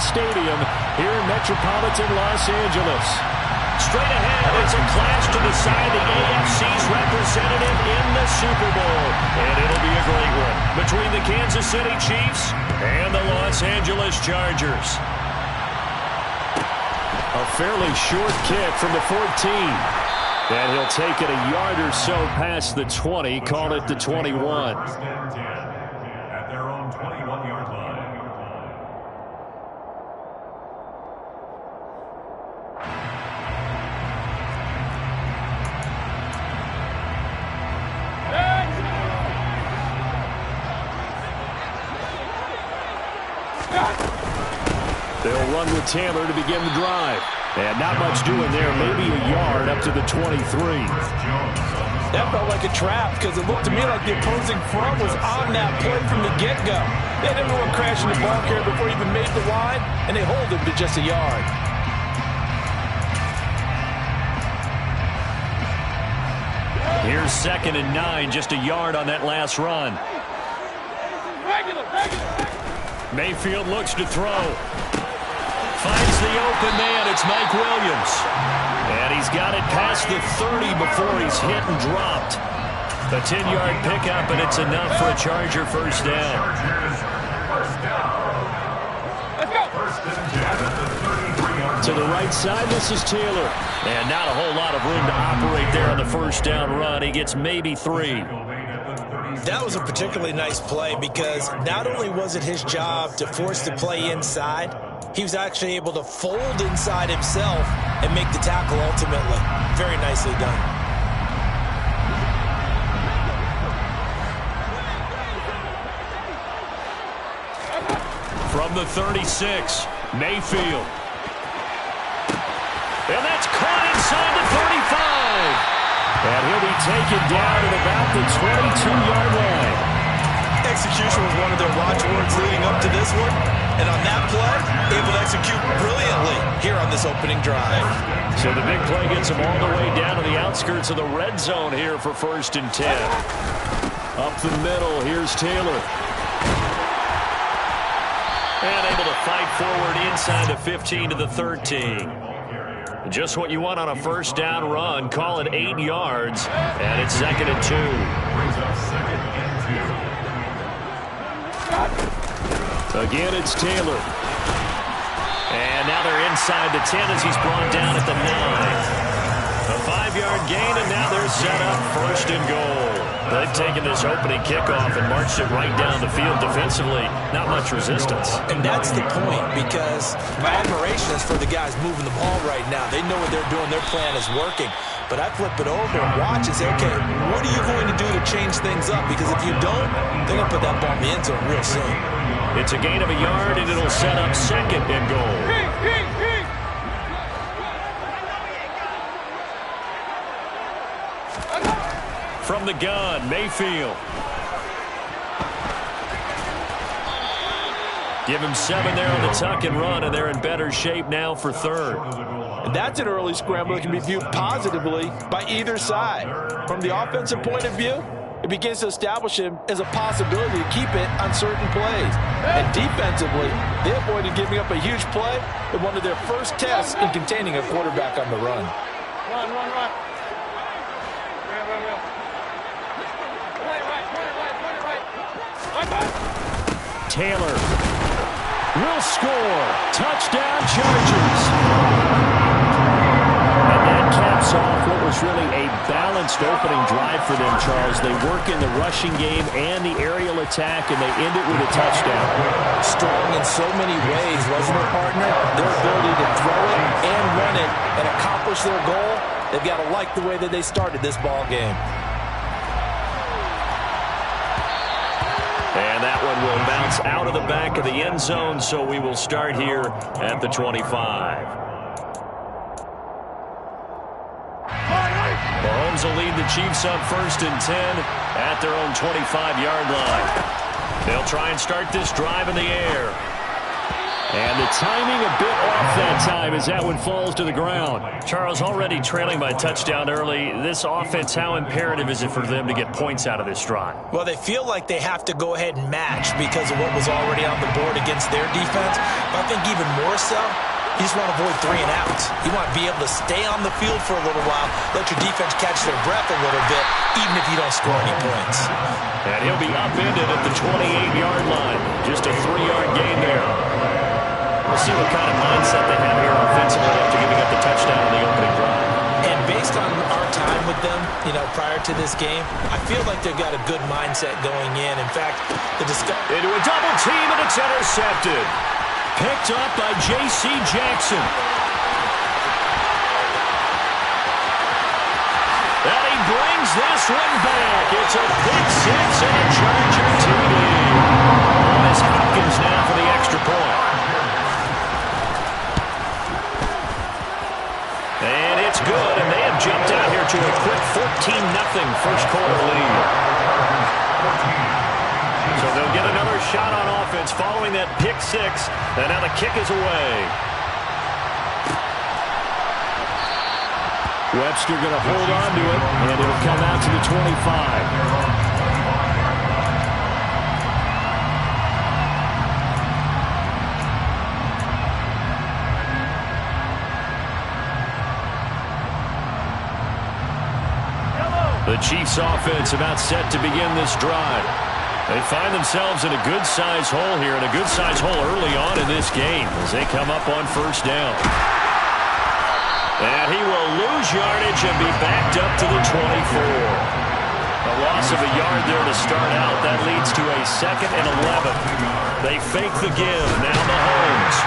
Stadium here in metropolitan Los Angeles. Straight ahead, it's a clash to decide the AFC's representative in the Super Bowl. And it'll be a great one between the Kansas City Chiefs and the Los Angeles Chargers. A fairly short kick from the 14. And he'll take it a yard or so past the 20, call it the 21. At their own 21-yard line. They'll run with Taylor to begin the drive. And not much doing there, maybe a yard up to the 23. That felt like a trap because it looked to me like the opposing front was on that play from the get-go. They had everyone crashing the ball carrier before he even made the line, and they hold him to just a yard. Here's 2nd and 9, just a yard on that last run. Mayfield looks to throw. Finds the open man. It's Mike Williams. And he's got it past the 30 before he's hit and dropped. A 10-yard pickup, and it's enough for a Charger first down. To the right side, this is Taylor. And not a whole lot of room to operate there on the first down run. He gets maybe 3. That was a particularly nice play because not only was it his job to force the play inside, he was actually able to fold inside himself and make the tackle ultimately. Very nicely done. From the 36, Mayfield. And that's caught inside the 35. And he'll be taken down at about the 22-yard line. Execution was one of their watchwords leading up to this one. And on that play, able to execute brilliantly here on this opening drive. So the big play gets him all the way down to the outskirts of the red zone here for 1st and 10. Up the middle, here's Taylor. And able to fight forward inside the 15 to the 13. Just what you want on a first down run. Call it 8 yards. And it's 2nd and 2. Again, it's Taylor. And now they're inside the 10 as he's brought down at the 9. A 5-yard gain, and now they're set up 1st and goal. They've taken this opening kickoff and marched it right down the field defensively. Not much resistance. And that's the point, because my admiration is for the guys moving the ball right now. They know what they're doing. Their plan is working. But I flip it over and watch and say, okay, what are you going to do to change things up? Because if you don't, they're going to put that ball in the end zone real soon. It's a gain of a yard, and it'll set up 2nd and goal. From the gun, Mayfield. Give him 7 there on the tuck and run, and they're in better shape now for 3rd. And that's an early scramble that can be viewed positively by either side. From the offensive point of view, it begins to establish him as a possibility to keep it on certain plays. And defensively, they avoided giving up a huge play in one of their first tests in containing a quarterback on the run. Run. Taylor will score. Touchdown, Chargers. And that caps off what was really a balanced opening drive for them, Charles. They work in the rushing game and the aerial attack, and they end it with a touchdown. Strong in so many ways, wasn't it, partner? Their ability to throw it and run it and accomplish their goal, they've got to like the way that they started this ball game. And that one will bounce out of the back of the end zone, so we will start here at the 25. Mahomes will lead the Chiefs on 1st and 10 at their own 25-yard line. They'll try and start this drive in the air. And the timing a bit off that time as that one falls to the ground. Charles, already trailing by a touchdown early. This offense, how imperative is it for them to get points out of this drive? Well, they feel like they have to go ahead and match because of what was already on the board against their defense. But I think even more so, you just want to avoid 3 and outs. You want to be able to stay on the field for a little while, let your defense catch their breath a little bit, even if you don't score any points. And he'll be upended at the 28-yard line. Just a 3-yard gain there. We'll see what kind of mindset they have here offensively after giving up the touchdown on the opening drive. And based on our time with them, prior to this game, I feel like they've got a good mindset going in. In fact, into a double team, and it's intercepted. Picked up by J.C. Jackson. And he brings this one back. It's a pick six and a Charger TD. It's Hopkins now for the extra point. And it's good, and they have jumped out here to a quick 14-0 first quarter lead. So they'll get another shot on offense following that pick six, and now the kick is away. Webster going to hold on to it, and it'll come out to the 25. The Chiefs offense about set to begin this drive. They find themselves in a good-sized hole here, and a good-sized hole early on in this game as they come up on first down. And he will lose yardage and be backed up to the 24. A loss of a yard there to start out. That leads to a 2nd and 11. They fake the give. Now Mahomes.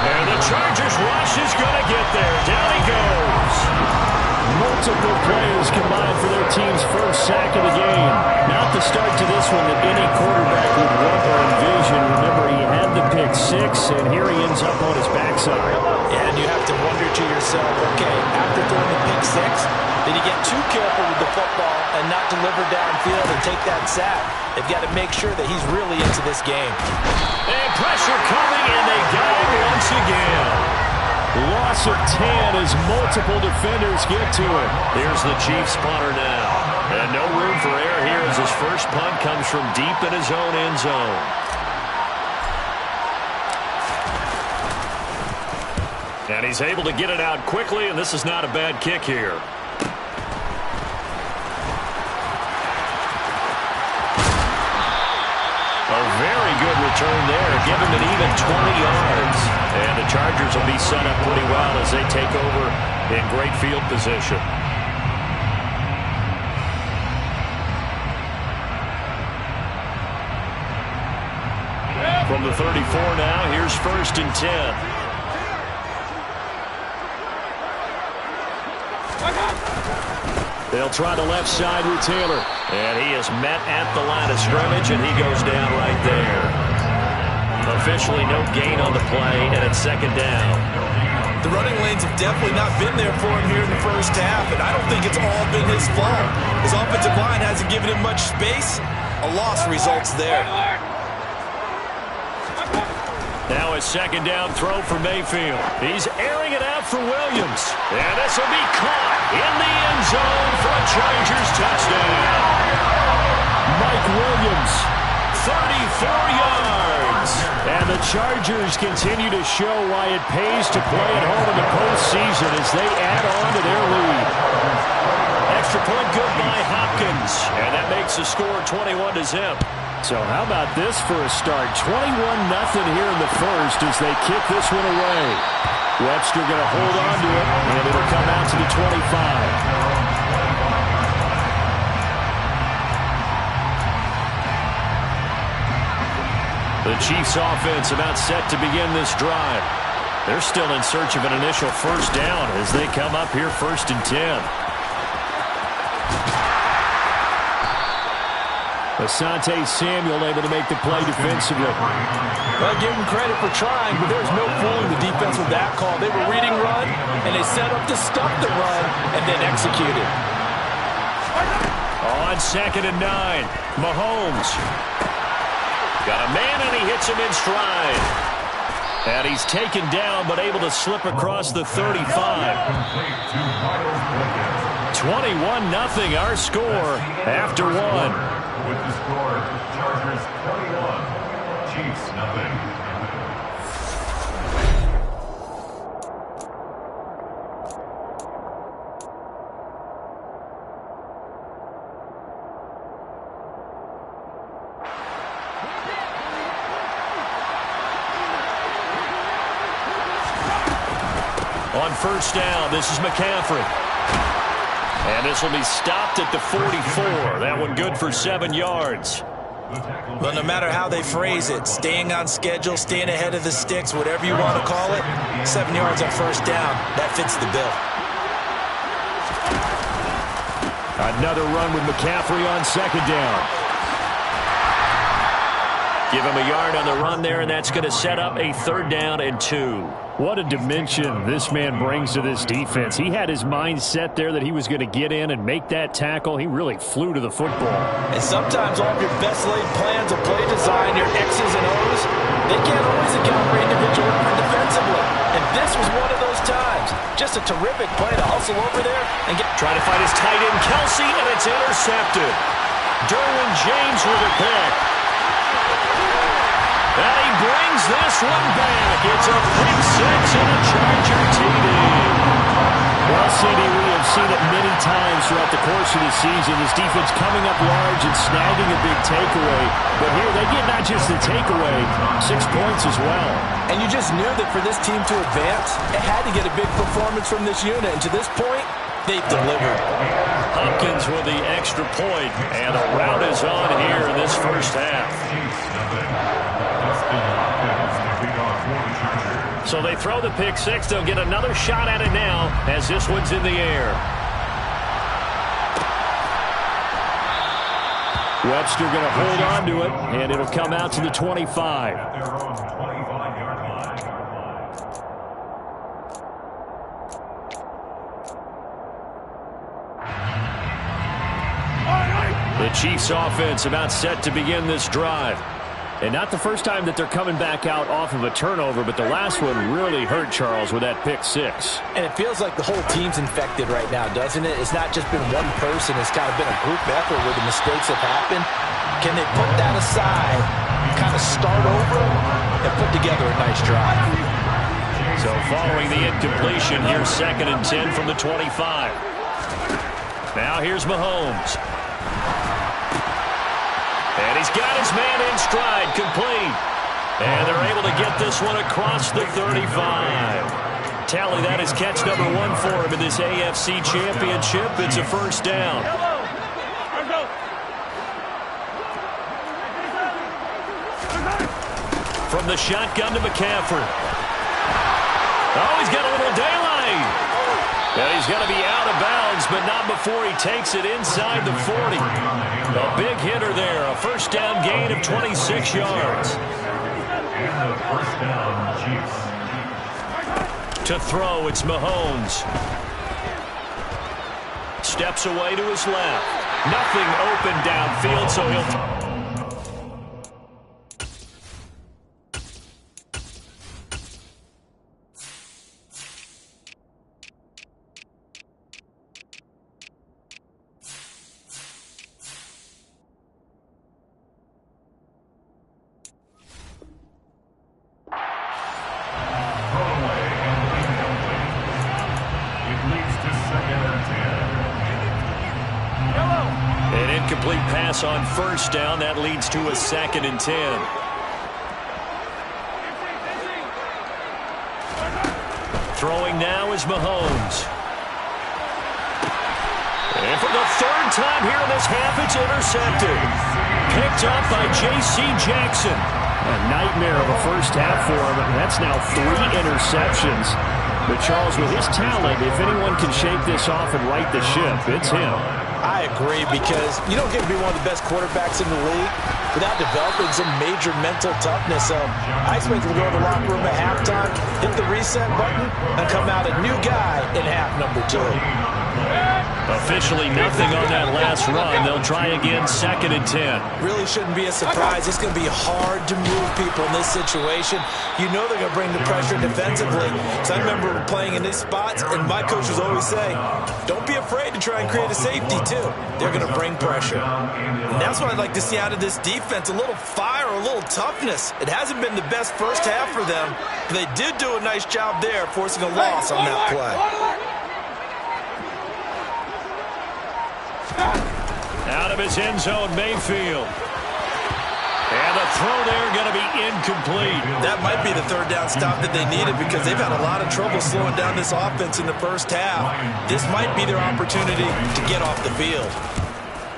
And the Chargers rush is going to get there. Down he goes. Multiple players combined for their team's first sack of the game. Not the start to this one that any quarterback would want or envision. Remember, he had the pick six, and here he ends up on his backside. And you have to wonder to yourself, okay, after throwing the pick six, did he get too careful with the football and not deliver downfield and take that sack? They've got to make sure that he's really into this game. And pressure coming, and they got him once again. Loss of 10 as multiple defenders get to it. Here's the Chiefs punter now. And no room for error here as his first punt comes from deep in his own end zone. And he's able to get it out quickly, and this is not a bad kick here. A very good return there. Give him an even 20 yards. And the Chargers will be set up pretty well as they take over in great field position. From the 34 now, here's 1st and 10. They'll try the left side with Taylor. And he is met at the line of scrimmage, and he goes down right there. Officially no gain on the play, and it's 2nd down. The running lanes have definitely not been there for him here in the first half, and I don't think it's all been his fault. His offensive line hasn't given him much space. A loss results there. Now a 2nd down throw for Mayfield. He's airing it out for Williams. And this will be caught in the end zone for a Chargers touchdown. Mike Williams, 34 yards. And the Chargers continue to show why it pays to play at home in the postseason as they add on to their lead. Extra point good by Hopkins. And that makes the score 21-0. So how about this for a start? 21-0 here in the first as they kick this one away. Webster going to hold on to it, and it'll come out to the 25. The Chiefs offense about set to begin this drive. They're still in search of an initial first down as they come up here 1st and 10. Asante Samuel able to make the play defensively. Well, give him credit for trying, but there's no fooling the defense with that call. They were reading run, and they set up to stop the run and then executed. On 2nd and 9, Mahomes. Got a man, and he hits him in stride. And he's taken down, but able to slip across the 35. 21-0 our score after one. With the score, Chargers 21, Chiefs 0. On first down, this is McCaffrey. And this will be stopped at the 44. That one good for 7 yards. Well, no matter how they phrase it, staying on schedule, staying ahead of the sticks, whatever you want to call it, 7 yards on first down, that fits the bill. Another run with McCaffrey on second down. Give him a yard on the run there, and that's going to set up a 3rd down and 2. What a dimension this man brings to this defense. He had his mind set there that he was going to get in and make that tackle. He really flew to the football. And sometimes all of your best laid plans of play design, your X's and O's, they can't always account for individual effort defensively. And this was one of those times. Just a terrific play to hustle over there and get... Trying to find his tight end, Kelsey, and it's intercepted. Derwin James with a pick. And he brings this one back. It's a pick six and a Charger TD. Well, CD, we have seen it many times throughout the course of the season. This defense coming up large and snagging a big takeaway. But here they get not just the takeaway, 6 points as well. And you just knew that for this team to advance, it had to get a big performance from this unit. And to this point, they've delivered. Hopkins with the extra point, and a rout is on here in this first half. So they throw the pick six. They'll get another shot at it now as this one's in the air. Webster going to hold on to it, and it'll come out to the 25. The Chiefs offense about set to begin this drive. And not the first time that they're coming back out off of a turnover, but the last one really hurt Charles with that pick six. And it feels like the whole team's infected right now, doesn't it? It's not just been one person. It's kind of been a group effort where the mistakes have happened. Can they put that aside, kind of start over, and put together a nice drive? So following the incompletion, here's 2nd and 10 from the 25. Now here's Mahomes. And he's got his man in stride, complete. And they're able to get this one across the 35. Tally, that is catch number 1 for him in this AFC Championship. It's a first down. From the shotgun to McCaffrey. Oh, he's got a little daylight. And he's going to be out of bounds, but not before he takes it inside the 40. A big hitter there, a first down gain of 26 yards. And the first down, Chiefs. To throw, it's Mahomes. Steps away to his left. Nothing open downfield, so he'll... Incomplete pass on first down. That leads to a 2nd and 10. Throwing now is Mahomes. And for the 3rd time here in this half, it's intercepted. Picked up by J.C. Jackson. A nightmare of a first half for him. That's now 3 interceptions. But Charles, with his talent, if anyone can shake this off and right the ship, it's him. I agree, because you don't get to be one of the best quarterbacks in the league without developing some major mental toughness. So I expect him to go to the locker room at halftime, hit the reset button, and come out a new guy in half number 2. Officially nothing on that last run. They'll try again, 2nd and 10. Really shouldn't be a surprise. It's going to be hard to move people in this situation. You know they're going to bring the pressure defensively. So I remember playing in these spots, and my coaches always say, don't be afraid to try and create a safety, too. They're going to bring pressure. And that's what I'd like to see out of this defense, a little fire, a little toughness. It hasn't been the best first half for them, but they did do a nice job there, forcing a loss on that play. Out of his end zone, Mayfield. And the throw there going to be incomplete. That might be the third down stop that they needed because they've had a lot of trouble slowing down this offense in the first half. This might be their opportunity to get off the field.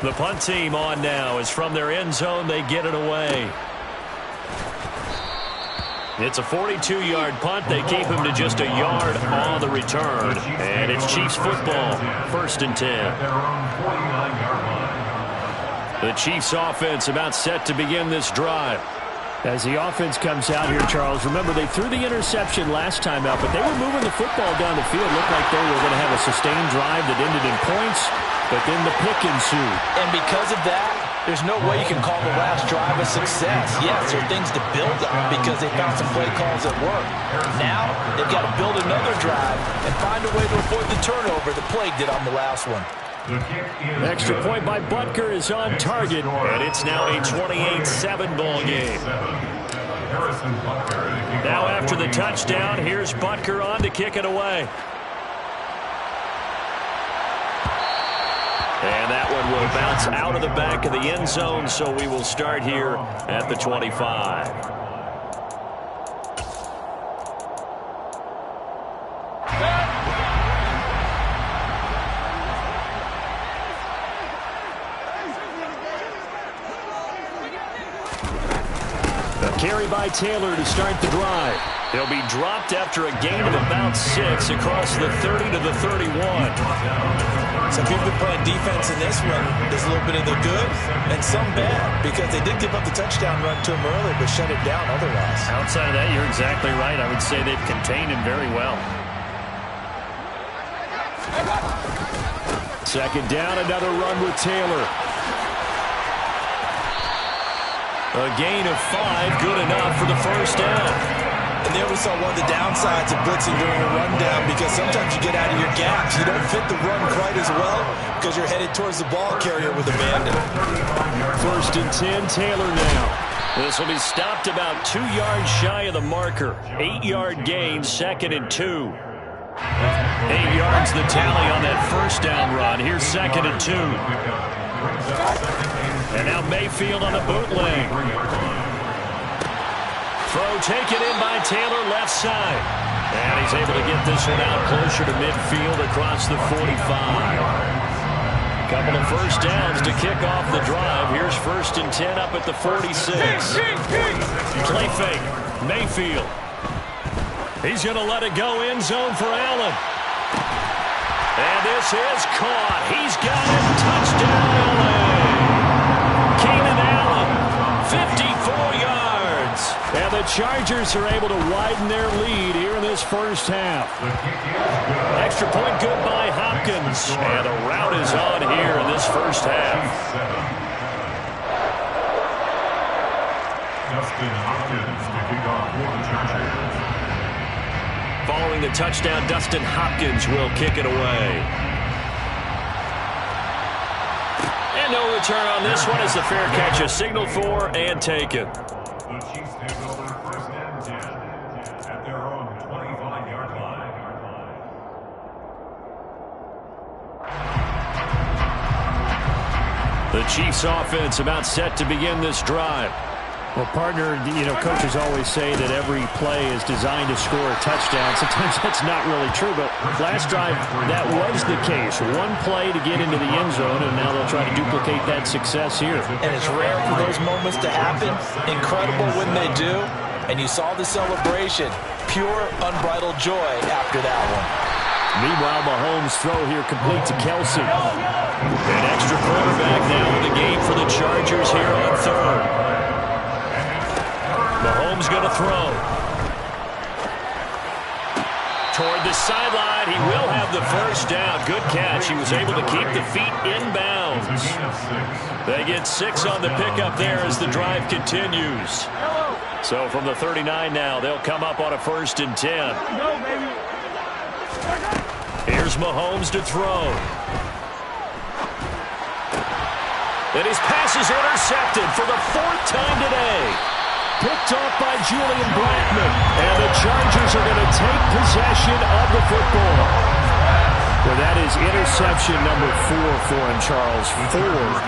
The punt team on now is from their end zone. They get it away. It's a 42-yard punt. They keep him to just a yard on the return. And it's Chiefs football, 1st and 10. The Chiefs offense about set to begin this drive. As the offense comes out here, Charles, remember they threw the interception last time out, but they were moving the football down the field. Looked like they were going to have a sustained drive that ended in points, but then the pick ensued. And because of that, there's no way you can call the last drive a success. Yes, there are things to build on because they found some play calls that work. Now, they've got to build another drive and find a way to avoid the turnover that plagued it on the last one. Extra point by Butker is on target, and it's now a 28-7 ball game. Now after the touchdown, here's Butker on to kick it away. And that one will bounce out of the back of the end zone, so we will start here at the 25. Carry by Taylor to start the drive. He'll be dropped after a gain of about 6 across the 30 to the 31. Some people have been playing defense in this one. There's a little bit of the good and some bad because they did give up the touchdown run to him earlier but shut it down otherwise. Outside of that, you're exactly right. I would say they've contained him very well. 2nd down, another run with Taylor. A gain of 5, good enough for the first down. And there we saw one of the downsides of blitzing during a rundown because sometimes you get out of your gaps. You don't fit the run quite as well because you're headed towards the ball carrier with a bandit. 1st and 10, Taylor now. This will be stopped about 2 yards shy of the marker. 8-yard gain, 2nd and 2. 8 yards the tally on that first down run. Here's 2nd and 2. And now Mayfield on the bootleg. Throw taken in by Taylor, left side. And he's able to get this one out closer to midfield across the 45. Couple of first downs to kick off the drive. Here's 1st and 10 up at the 46. Play fake. Mayfield. He's going to let it go end zone for Allen. And this is caught. He's got it. Touchdown, LA. Keenan Allen, 54 yards. And the Chargers are able to widen their lead here in this first half. Extra point good by Hopkins. And the route is on here in this first half. Dustin Hopkins to kick off for the Chargers. Following the touchdown, Dustin Hopkins will kick it away. And no return on this one as the fair catch is signaled for and taken. The Chiefs take over 1st and 10 at their own 25-yard line. The Chiefs offense about set to begin this drive. Well, partner, coaches always say that every play is designed to score a touchdown. Sometimes that's not really true, but last drive, that was the case. One play to get into the end zone, and now they'll try to duplicate that success here. And it's rare for those moments to happen. Incredible when they do. And you saw the celebration. Pure, unbridled joy after that one. Meanwhile, Mahomes' throw here complete to Kelsey. An extra quarterback now in the game for the Chargers here on 3rd. Mahomes going to throw. toward the sideline. He will have the first down. Good catch. He was able to keep the feet inbounds. They get 6 on the pickup there as the drive continues. So from the 39 now, they'll come up on a 1st and 10. Here's Mahomes to throw. And his pass is intercepted for the 4th time today. Picked off by Julian Blackmon. And the Chargers are going to take possession of the football. Well, that is interception number 4 for him, Charles. 4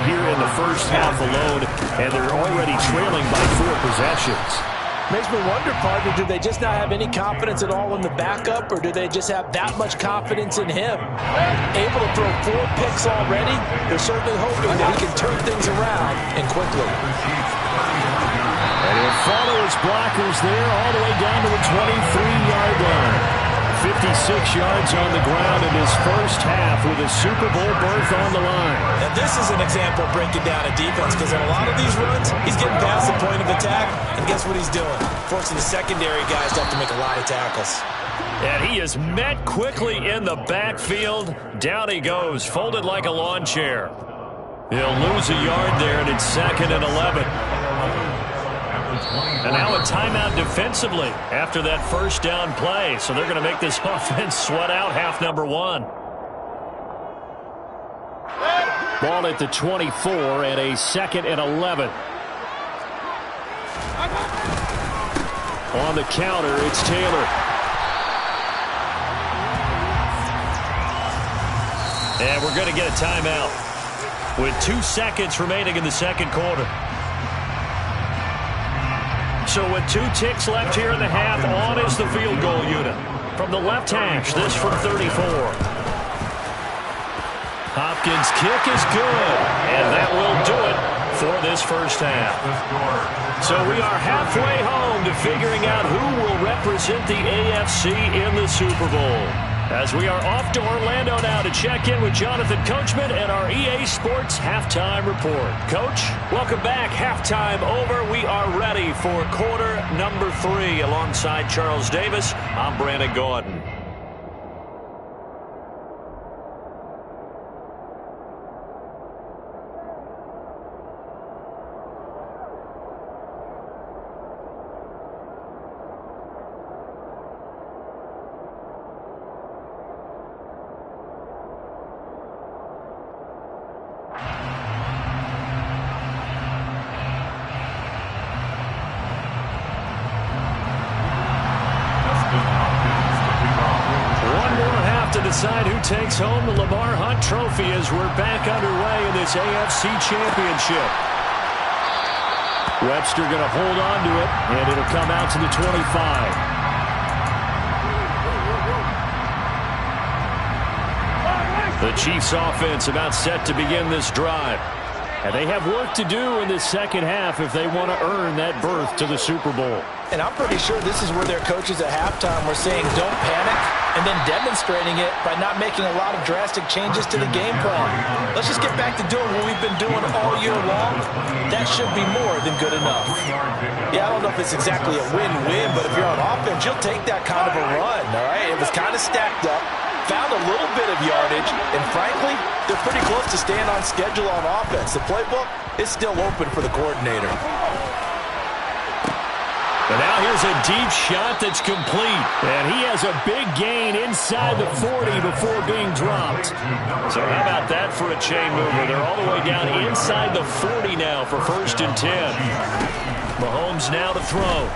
here in the first half alone. And they're already trailing by 4 possessions. Makes me wonder, partner, do they just not have any confidence at all in the backup, or do they just have that much confidence in him? Able to throw 4 picks already, they're certainly hoping that he can turn things around and quickly. And he'll follow his blockers there all the way down to the 23-yard line. 56 yards on the ground in his first half with a Super Bowl berth on the line. And this is an example of breaking down a defense, because in a lot of these runs, he's getting past the point of attack, and guess what he's doing? Forcing the secondary guys to have to make a lot of tackles. And he is met quickly in the backfield. Down he goes, folded like a lawn chair. He'll lose a yard there, and it's 2nd and 11. And now a timeout defensively after that first down play. So they're going to make this offense sweat out half number 1. Ball at the 24 and a 2nd and 11. On the counter, it's Taylor. And we're going to get a timeout with 2 seconds remaining in the second quarter. So with 2 ticks left here in the half, on is the field goal unit. From the left hash, this from 34. Hopkins' kick is good, and that will do it for this first half. So we are halfway home to figuring out who will represent the AFC in the Super Bowl. As we are off to Orlando now to check in with Jonathan Coachman and our EA Sports Halftime Report. Coach, welcome back. Halftime over. We are ready for quarter number 3 alongside Charles Davis. I'm Brandon Gaudin. Decide who takes home the Lamar Hunt Trophy as we're back underway in this AFC Championship. Webster going to hold on to it, and it'll come out to the 25. The Chiefs offense about set to begin this drive. And they have work to do in the second half if they want to earn that berth to the Super Bowl. And I'm pretty sure this is where their coaches at halftime were saying don't panic, and then demonstrating it by not making a lot of drastic changes to the game plan. Let's just get back to doing what we've been doing all year long. That should be more than good enough. Yeah, I don't know if it's exactly a win-win, but if you're on offense, you'll take that kind of a run, all right? It was kind of stacked up, found a little bit of yardage, and frankly, they're pretty close to staying on schedule on offense. The playbook is still open for the coordinator. And now here's a deep shot that's complete. And he has a big gain inside the 40 before being dropped. So how about that for a chain mover? They're all the way down inside the 40 now for 1st and 10. Mahomes now to throw.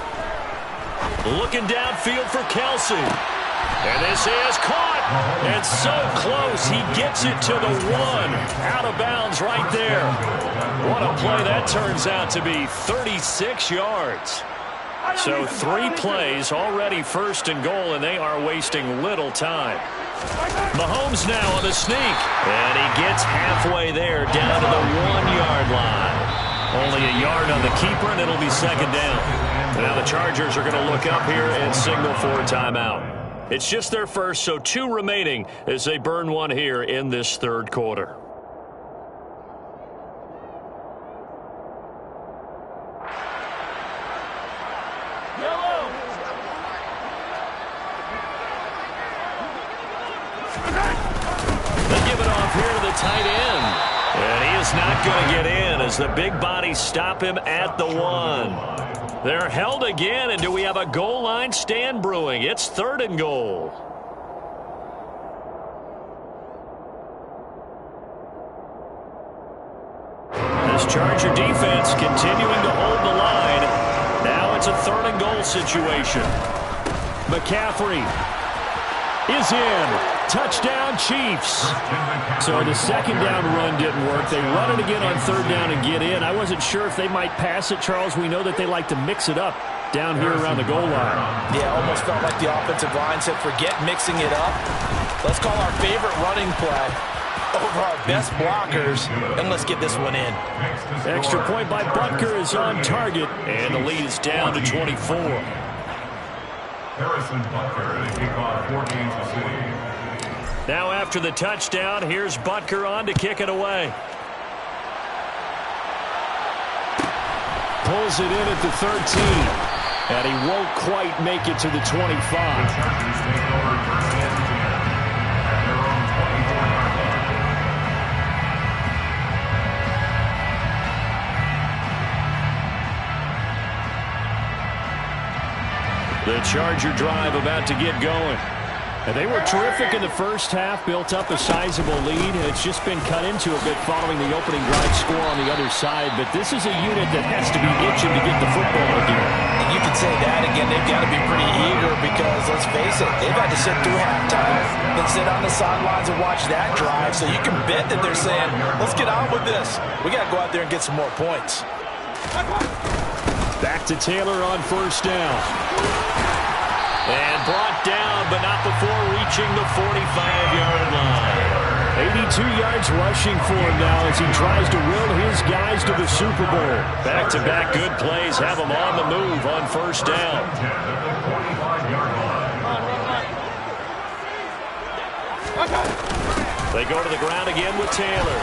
Looking downfield for Kelsey. And this is caught. And so close. He gets it to the 1. Out of bounds right there. What a play that turns out to be. 36 yards. So 3 plays, already 1st and goal, and they are wasting little time. Mahomes now on the sneak. And he gets halfway there, down to the 1-yard line. Only a yard on the keeper, and it'll be 2nd down. Now the Chargers are going to look up here and signal for a timeout. It's just their first, so 2 remaining as they burn 1 here in this 3rd quarter. They give it off here to the tight end. And he is not going to get in as the big bodies stop him at the 1. They're held again, and do we have a goal line stand brewing? It's 3rd and goal. This Charger defense continuing to hold the line. Now it's a 3rd and goal situation. McCaffrey is in. Touchdown, Chiefs. So the second down run didn't work. They run it again on 3rd down and get in. I wasn't sure if they might pass it, Charles. We know that they like to mix it up down here around the goal line. Yeah, almost felt like the offensive line said, forget mixing it up. Let's call our favorite running play over our best blockers, and let's get this one in. Extra point by Butker is on target, and the lead is down to 24. Harrison Butker to kick off 14 to City. Now after the touchdown, here's Butker on to kick it away. Pulls it in at the 13. And he won't quite make it to the 25. The Chargers take over 1st and 10 at their own 24-yard line. The Charger drive about to get going. And they were terrific in the first half, built up a sizable lead. It's just been cut into a bit following the opening drive score on the other side. But this is a unit that has to be itching to get the football again. And you can say that again. They've got to be pretty eager because, let's face it, they've had to sit through halftime, then sit on the sidelines and watch that drive. So you can bet that they're saying, let's get on with this. We got to go out there and get some more points. Back to Taylor on 1st down. And brought down, but not before reaching the 45-yard line. 82 yards rushing for him now as he tries to will his guys to the Super Bowl. Back-to-back good plays have him on the move on 1st down. They go to the ground again with Taylor.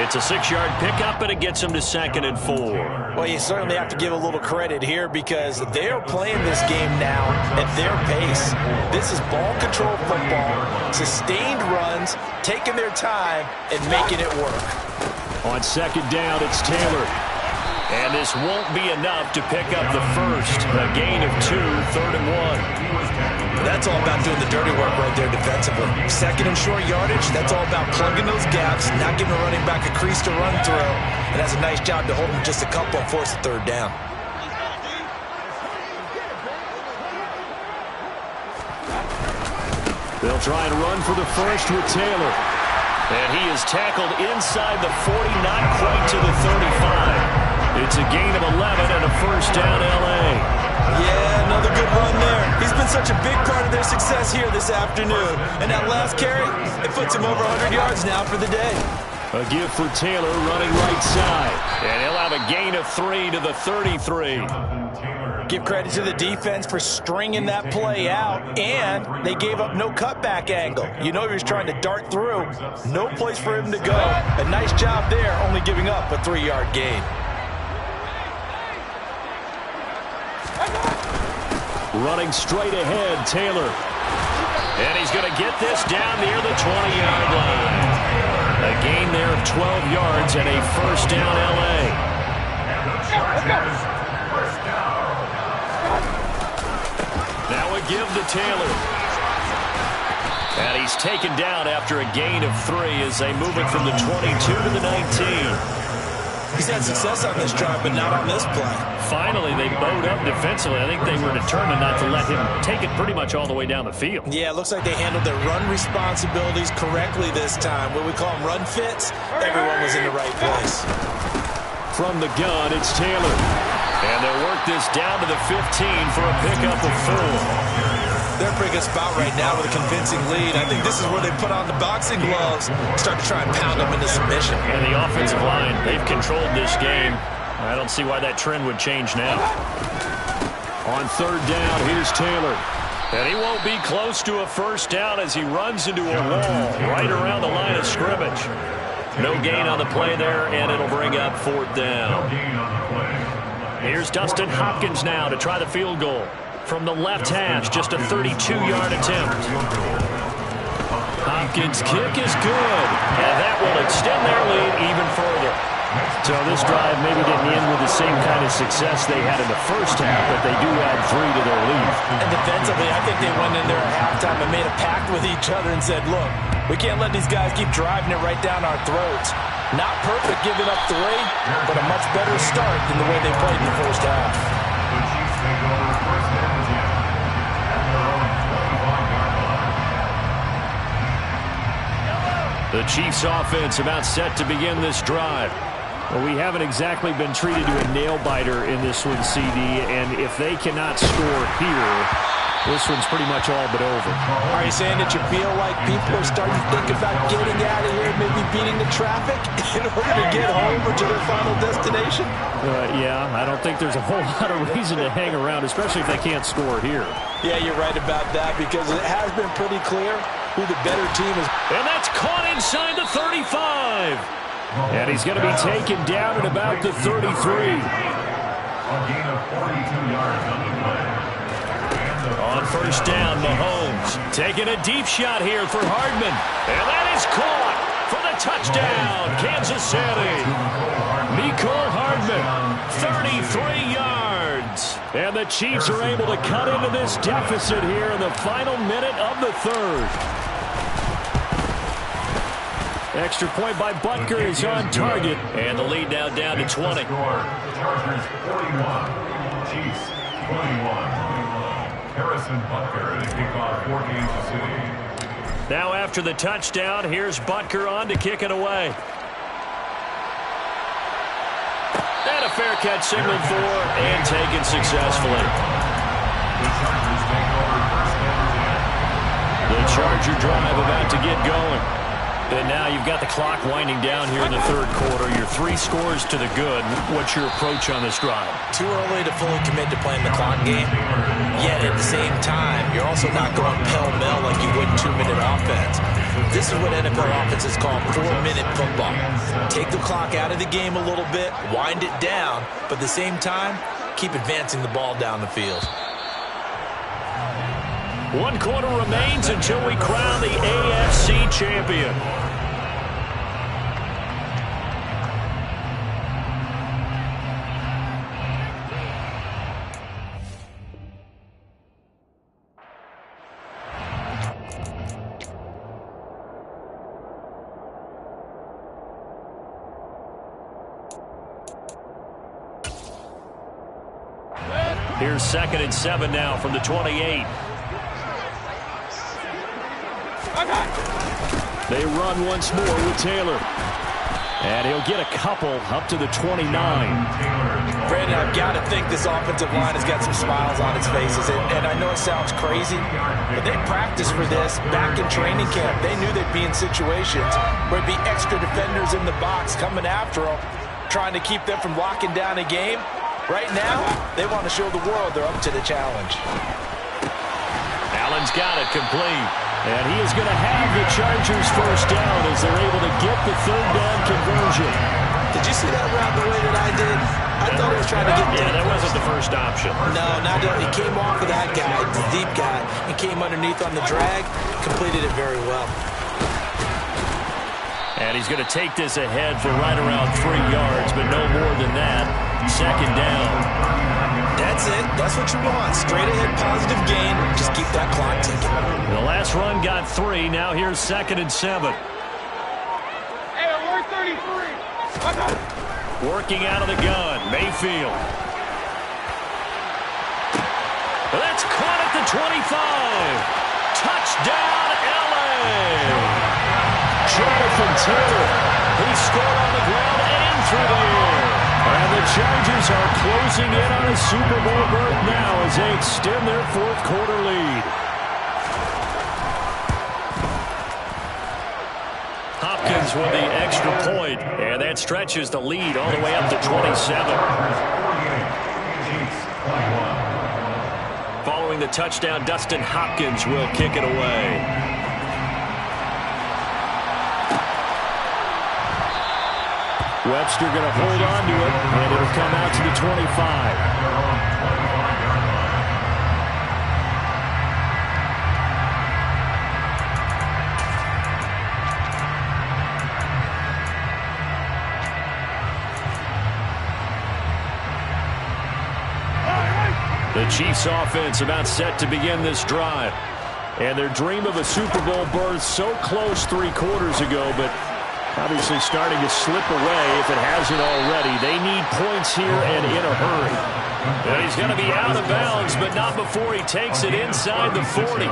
It's a 6-yard pickup, and it gets him to 2nd and 4. Well, you certainly have to give a little credit here because they're playing this game now at their pace. This is ball control football, sustained runs, taking their time, and making it work. On 2nd down, it's Taylor. And this won't be enough to pick up the first. A gain of 2, 3rd and 1. That's all about doing the dirty work right there defensively. 2nd and short yardage, that's all about plugging those gaps, not giving a running back a crease to run through. And that's a nice job to hold him just a couple and force the 3rd down. They'll try and run for the first with Taylor. And he is tackled inside the 40, not quite to the 35. It's a gain of 11 and a 1st down, L.A. Yeah, another good run there. He's been such a big part of their success here this afternoon. And that last carry, it puts him over 100 yards now for the day. A give for Taylor running right side. And he'll have a gain of 3 to the 33. Give credit to the defense for stringing that play out, and they gave up no cutback angle. You know he was trying to dart through. No place for him to go. A nice job there, only giving up a 3-yard gain. Running straight ahead, Taylor. And he's going to get this down near the 20-yard line. A gain there of 12 yards and a 1st down, L.A. Now a give to Taylor. And he's taken down after a gain of 3 as they move it from the 22 to the 19. He's had success on this drive, but not on this play. Finally, they bowed up defensively. I think they were determined not to let him take it pretty much all the way down the field. Yeah, it looks like they handled their run responsibilities correctly this time. What we call them run fits, everyone was in the right place. From the gun, it's Taylor. And they'll work this down to the 15 for a pickup of 4. They're in a pretty good spot right now with a convincing lead. I think this is where they put on the boxing gloves, start to try and pound them into submission. And the offensive line, they've controlled this game. I don't see why that trend would change now. On 3rd down, here's Taylor. And he won't be close to a 1st down as he runs into a wall right around the line of scrimmage. No gain on the play there, and it'll bring up 4th down. Here's Dustin Hopkins now to try the field goal. From the left hash, just a 32-yard attempt. Hopkins' kick is good, and that will extend their lead even further. So this drive maybe didn't end with the same kind of success they had in the first half, but they do add 3 to their lead. And defensively, I think they went in there at halftime and made a pact with each other and said, look, we can't let these guys keep driving it right down our throats. Not perfect giving up 3, but a much better start than the way they played in the first half. The Chiefs take over first and 10 at their own 25-yard line. The Chiefs offense about set to begin this drive. Well, we haven't exactly been treated to a nail-biter in this one, CD, and if they cannot score here, this one's pretty much all but over. Are you saying that you feel like people are starting to think about getting out of here, maybe beating the traffic in order to get home or to their final destination? Yeah, I don't think there's a whole lot of reason to hang around, especially if they can't score here. Yeah, you're right about that because it has been pretty clear who the better team is. And that's caught inside the 35. And he's going to be taken down at about the 33. A gain of 42 yards on the play. On first down, Mahomes taking a deep shot here for Hardman. And that is caught for the touchdown, Kansas City. Mecole Hardman, 33 yards. And the Chiefs are able to cut into this deficit here in the final minute of the third. Extra point by Butker is on target. And the lead now down to 20. Chargers 41, Chiefs 21. Harrison Butker to kick off for Kansas City. Now after the touchdown, here's Butker on to kick it away. And a fair catch signaled for and taken successfully. The Chargers take over first and 10. The Charger drive about to get going. And now you've got the clock winding down here in the third quarter. You're 3 scores to the good. What's your approach on this drive? Too early to fully commit to playing the clock game. Yet at the same time, you're also not going pell-mell like you would in 2-minute offense. This is what NFL offenses call 4-minute football. Take the clock out of the game a little bit, wind it down, but at the same time, keep advancing the ball down the field. 1 quarter remains until we crown the AFC champion. Here's 2nd and 7 now from the 28. They run once more with Taylor. And he'll get a couple up to the 29. Brandon, I've got to think this offensive line has got some smiles on its faces. And I know it sounds crazy, but they practiced for this back in training camp. They knew they'd be in situations where it'd be extra defenders in the box coming after them, trying to keep them from locking down a game. Right now, they want to show the world they're up to the challenge. Allen's got it complete. And he is going to have the Chargers first down as they're able to get the third down conversion. Did you see that route the way that I did? I thought he was trying to get deep. Yeah, that wasn't the first option. No, not that. He came off of that guy, the deep guy, and came underneath on the drag, completed it very well. And he's going to take this ahead for right around 3 yards, but no more than that. 2nd down. That's it. That's what you want. Straight ahead positive gain. Just keep that clock ticking. The last run got 3. Now here's 2nd and 7. Hey, we're 33. Working out of the gun. Mayfield. That's caught at the 25. Touchdown, L.A. Jonathan Taylor. He scored on the ground and through the air. And the Chargers are closing in on a Super Bowl berth now as they extend their 4th quarter lead. Hopkins with the extra point, and that stretches the lead all the way up to 27. Following the touchdown, Dustin Hopkins will kick it away. Webster going to hold on to it, and it'll come out to the 25. Chiefs offense about set to begin this drive. And their dream of a Super Bowl berth so close 3 quarters ago, but obviously starting to slip away if it hasn't already. They need points here and in a hurry. And he's going to be out of bounds, but not before he takes it inside the 40.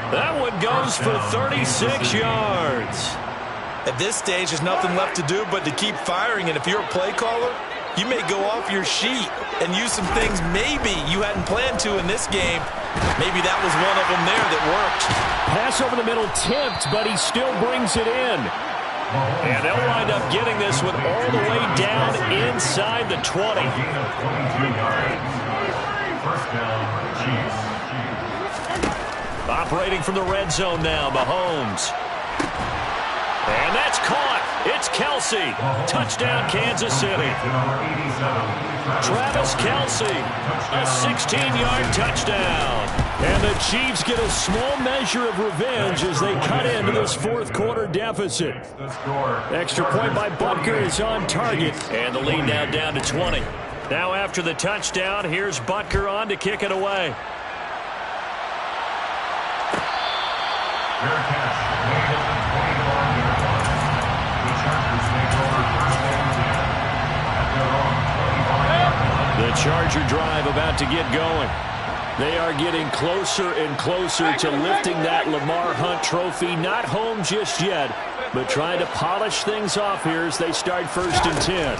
That one goes for 36 yards. At this stage, there's nothing left to do but to keep firing. And if you're a play caller, you may go off your sheet and use some things maybe you hadn't planned to in this game. Maybe that was one of them there that worked. Pass over the middle tipped, but he still brings it in. And they'll wind up getting this one all the way down inside the 20. First down, Chiefs. Operating from the red zone now, Mahomes. And that's caught. It's Kelce. Touchdown, Kansas City. Travis Kelce, a 16-yard touchdown. And the Chiefs get a small measure of revenge as they cut into this fourth-quarter deficit. Extra point by Butker is on target. And the lead now down to 20. Now after the touchdown, here's Butker on to kick it away. Fair catch. The Charger drive about to get going. They are getting closer and closer to lifting that Lamar Hunt trophy. Not home just yet, but trying to polish things off here as they start 1st and 10.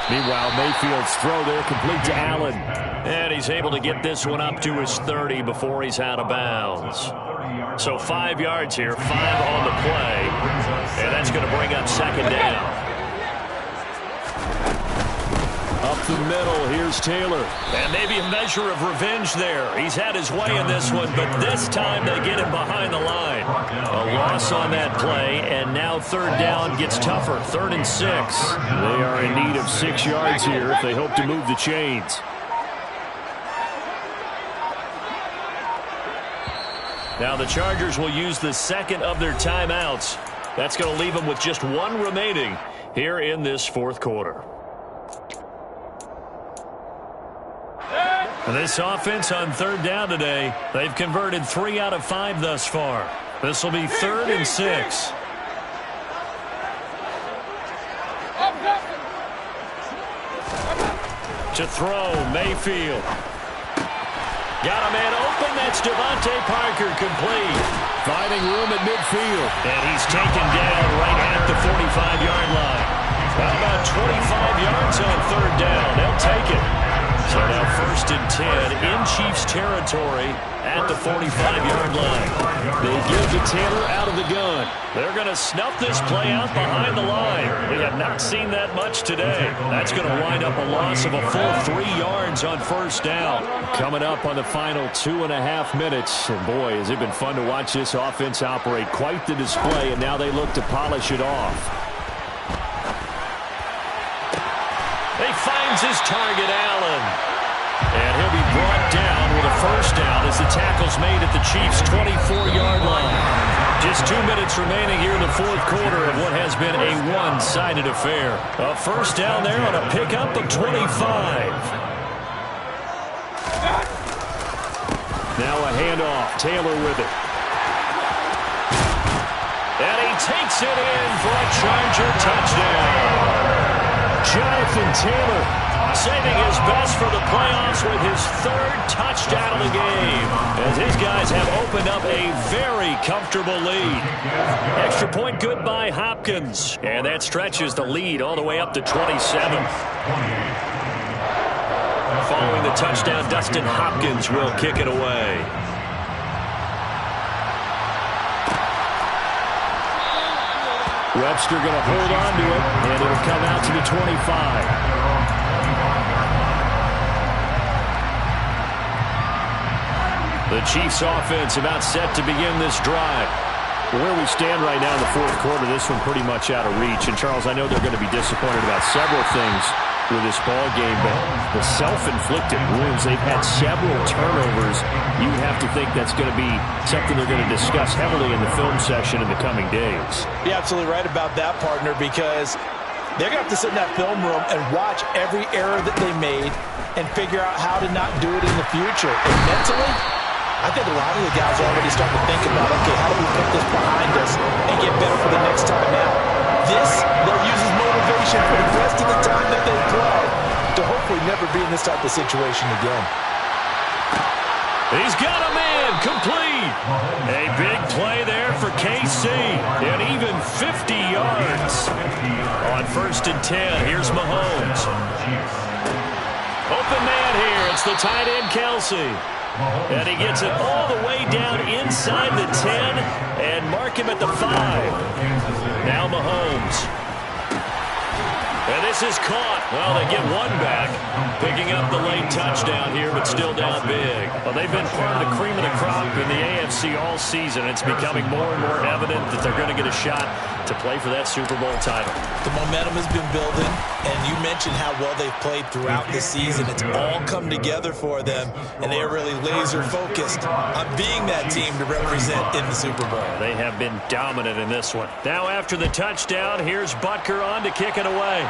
Meanwhile, Mayfield's throw there complete to Allen. And he's able to get this one up to his 30 before he's out of bounds. So 5 yards here, 5 on the play. And that's going to bring up 2nd down. Up the middle, here's Taylor. And maybe a measure of revenge there. He's had his way in this one, but this time they get him behind the line. A loss on that play, and now 3rd down gets tougher. 3rd and 6. They are in need of 6 yards here if they hope to move the chains. Now the Chargers will use the 2nd of their timeouts. That's going to leave them with just 1 remaining here in this 4th quarter. This offense on 3rd down today, they've converted 3 out of 5 thus far. This will be 3rd and 6. To throw, Mayfield. Got a man open. That's Devontae Parker, complete. Finding room at midfield. And he's taken down right at the 45-yard line. How about 25 yards on 3rd down? They'll take it. So now 1st and 10 in Chiefs territory at the 45-yard line. They give to Taylor out of the gun. They're going to snuff this play out behind the line. We have not seen that much today. That's going to wind up a loss of a full 3 yards on 1st down. Coming up on the final 2.5 minutes. And boy, has it been fun to watch this offense operate. Quite the display, and now they look to polish it off. He finds his target, Allen. And he'll be brought down with a 1st down as the tackle's made at the Chiefs' 24-yard line. Just 2 minutes remaining here in the 4th quarter of what has been a one-sided affair. A 1st down there on a pickup of 25. Now a handoff. Taylor with it. And he takes it in for a Charger touchdown. Jonathan Taylor saving his best for the playoffs with his 3rd touchdown of the game, as his guys have opened up a very comfortable lead. Extra point good by Hopkins, and that stretches the lead all the way up to 27. Following the touchdown, Dustin Hopkins will kick it away. Webster going to hold on to it, and it'll come out to the 25. The Chiefs offense about set to begin this drive. Where we stand right now in the 4th quarter, this one pretty much out of reach. And, Charles, I know they're going to be disappointed about several things with this ball game, but the self-inflicted wounds, they've had several turnovers. You have to think that's going to be something they're going to discuss heavily in the film session in the coming days. You're absolutely right about that, partner, because They're going to have to sit in that film room and watch every error that they made and figure out how to not do it in the future. And mentally, I think a lot of the guys are already starting to think about, okay, how do we put this behind us and get better for the next time out? This, they'll use as motivation for the rest of the time that they play to hopefully never be in this type of situation again. He's got a man complete. A big play there for KC. And even 50 yards. On 1st and 10, here's Mahomes. Open man here. It's the tight end, Kelsey. And he gets it all the way down inside the 10 and mark him at the 5. Now Mahomes. And this is caught. Well, they get one back, picking up the late touchdown here, but still down big. Well, they've been part of the cream of the crop in the AFC all season. It's becoming more and more evident that they're going to get a shot to play for that Super Bowl title. The momentum has been building, and you mentioned how well they've played throughout the season. It's all come together for them, and they are really laser-focused on being that team to represent in the Super Bowl. They have been dominant in this one. Now after the touchdown, here's Butker on to kick it away.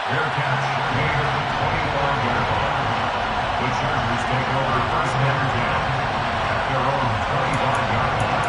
Fair catch made at the 25-yard line. The Chargers take over 1st and 10 at their own 25-yard line.